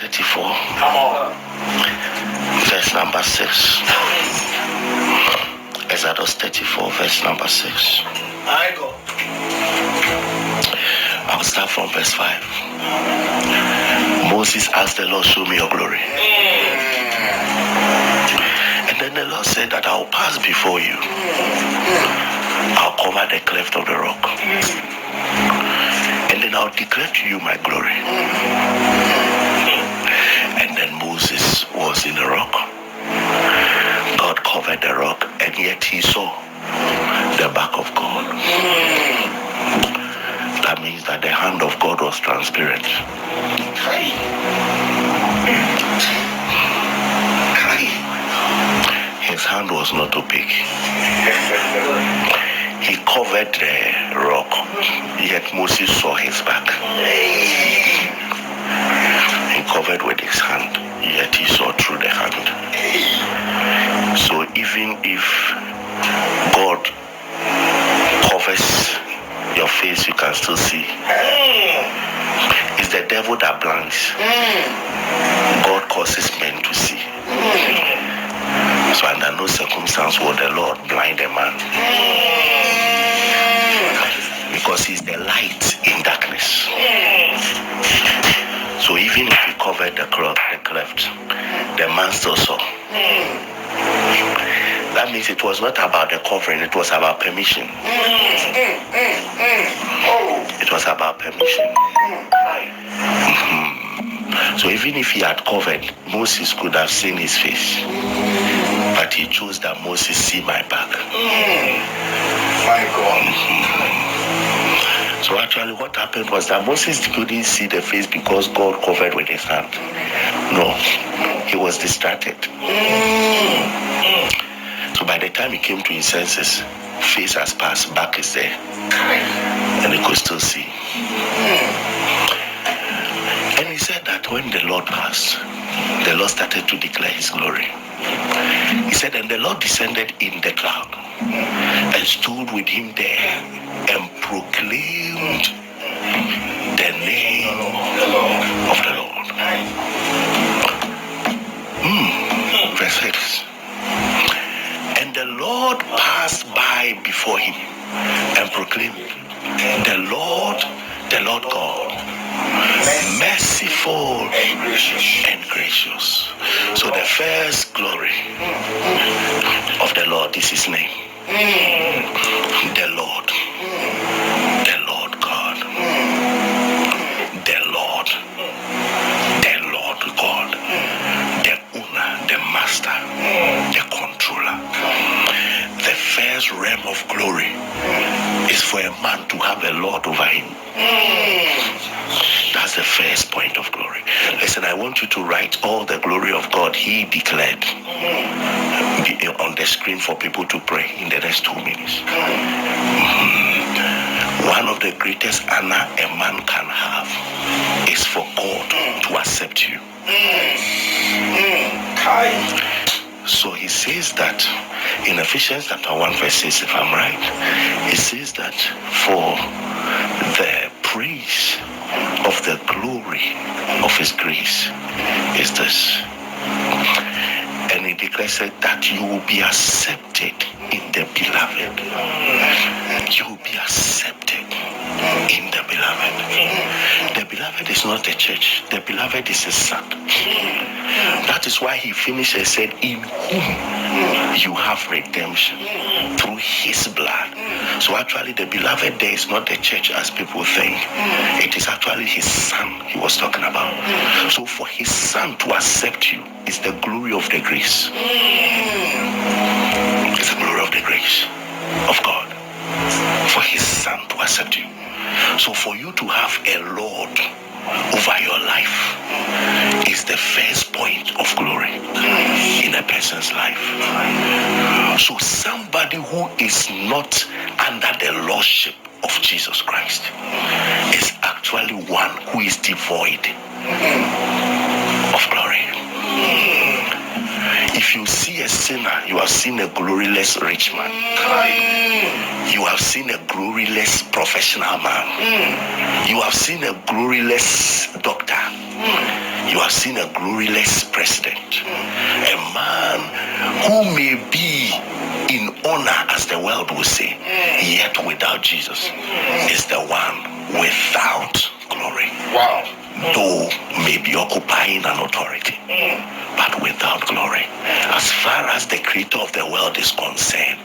34. Come on. Verse number 6. Exodus 34, verse number 6. I go. I'll start from verse 5. Moses asked the Lord, show me your glory. And then the Lord said that I'll pass before you. I'll cover the cleft of the rock. And then I'll declare to you my glory. And then Moses was in the rock. God covered the rock, and yet he saw the back of God. That means that the hand of God was transparent. His hand was not opaque. He covered the rock, yet Moses saw his back. He covered with his hand, yet he saw through the hand. So even if God covers your face, you can still see. It's the devil that blinds. God causes men to see. So under no circumstance will the Lord blind a man, because he's the light in darkness. So even if he covered the cleft, the man still saw. That means it was not about the covering, it was about permission. It was about permission. So even if he had covered, Moses could have seen his face. But he chose that Moses see my back. My God. So actually what happened was that Moses couldn't see the face because God covered with his hand. No, he was distracted. So by the time he came to his senses, face has passed, back is there. And he could still see. And he said that when the Lord passed, the Lord started to declare his glory. He said, and the Lord descended in the cloud and stood with him there and proclaimed the name of the Lord. Verse 6. And the Lord passed by before him and proclaimed, the Lord God, merciful and gracious. So the first glory of the Lord is his name. The Lord God. The Lord God. The owner, the master, the controller. The first realm of glory is for a man to have a Lord over him. That's the first point of glory. Listen, I want you to write all the glory of God he declared on the screen for people to pray in the next 2 minutes. One of the greatest honor a man can have is for God to accept you. So he says that in Ephesians chapter 1 verse 6, if I'm right, he says that for the praise of the glory of his grace is this. And he declares that you will be accepted in the beloved. You will be accepted in the beloved. The beloved is not the church. The beloved is his son. That is why he finished and said, in whom you have redemption through his blood. So actually the beloved there is not the church as people think. It is actually his son he was talking about. So for his son to accept you is the glory of the grace. It's the glory of the grace of God. For his son to accept you. So for you to have a Lord over your life is the first point of glory in a person's life. So somebody who is not under the lordship of Jesus Christ is actually one who is devoid of glory. If you see a sinner, you have seen a gloryless rich man. You have seen a gloryless professional man. You have seen a gloryless doctor. You have seen a gloryless president. A man who may be in honor, as the world will say, yet without Jesus is the one without glory. Wow. Though may be occupying an authority, but without glory. As far as the creator of the world is concerned,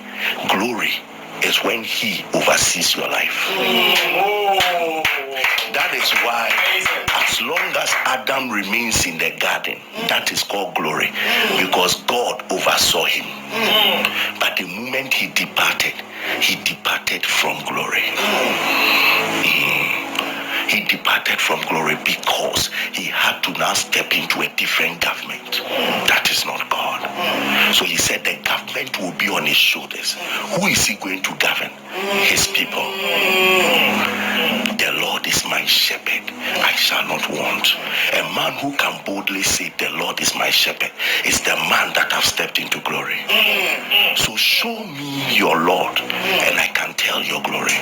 glory is when he oversees your life. That is why, as long as Adam remains in the garden, that is called glory, because God oversaw him. But the moment he departed from glory. He departed from glory because he had to now step into a different government. That is not God. So he said the government will be on his shoulders. Who is he going to govern? His people. The Lord is my shepherd, I shall not want. A man who can boldly say the Lord is my shepherd is the man that have stepped into glory. So show me your Lord and I can tell your glory.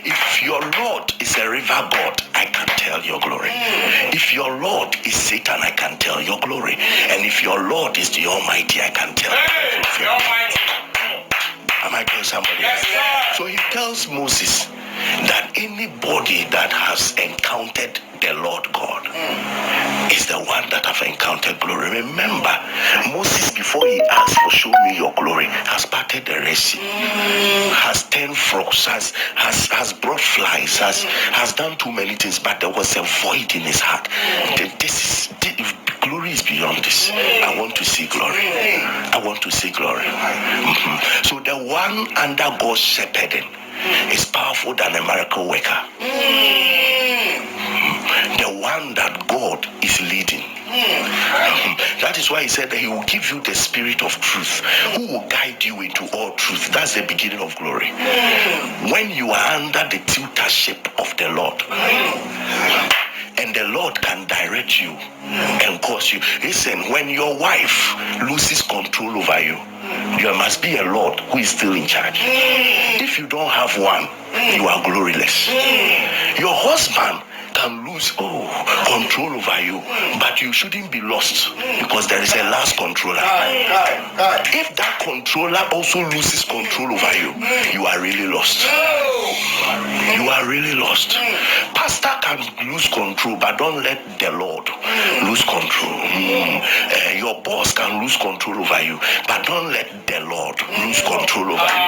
If your Lord is a river god, I can tell your glory. If your Lord is Satan, I can tell your glory. And if your Lord is the Almighty, I can tell your glory. Am I telling somebody? Yes, so he tells Moses that anybody that has encountered the Lord God is the one that have encountered glory. Remember, Moses, before he asked for show me your glory, has parted the Red Sea, has turned frogs, has brought flies, has done too many things, but there was a void in his heart. Glory is beyond this. I want to see glory. I want to see glory. So the one under God's shepherding is powerful than a miracle worker. The one that God is leading. That is why he said that he will give you the spirit of truth, who will guide you into all truth. That's the beginning of glory. When you are under the tutorship of the Lord, and the Lord can direct you and cause you. Listen, when your wife loses control over you, there must be a Lord who is still in charge. If you don't have one, you are gloryless. Your husband can lose control over you, but you shouldn't be lost because there is a last controller. If that controller also loses control over you, you are really lost. You are really lost. Pastor can lose control, but don't let the Lord lose control. Your boss can lose control over you, but don't let the Lord lose control over you.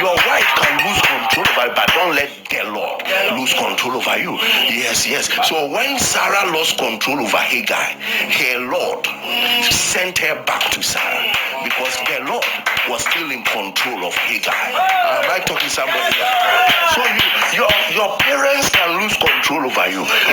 Your wife can lose control over you, but don't let the Lord lose control over you. Yes. So when Sarah lost control over Hagar, her Lord sent her back to Sarah because the Lord was still in control of Hagar. Am I talking to somebody? So your parents can lose control over you,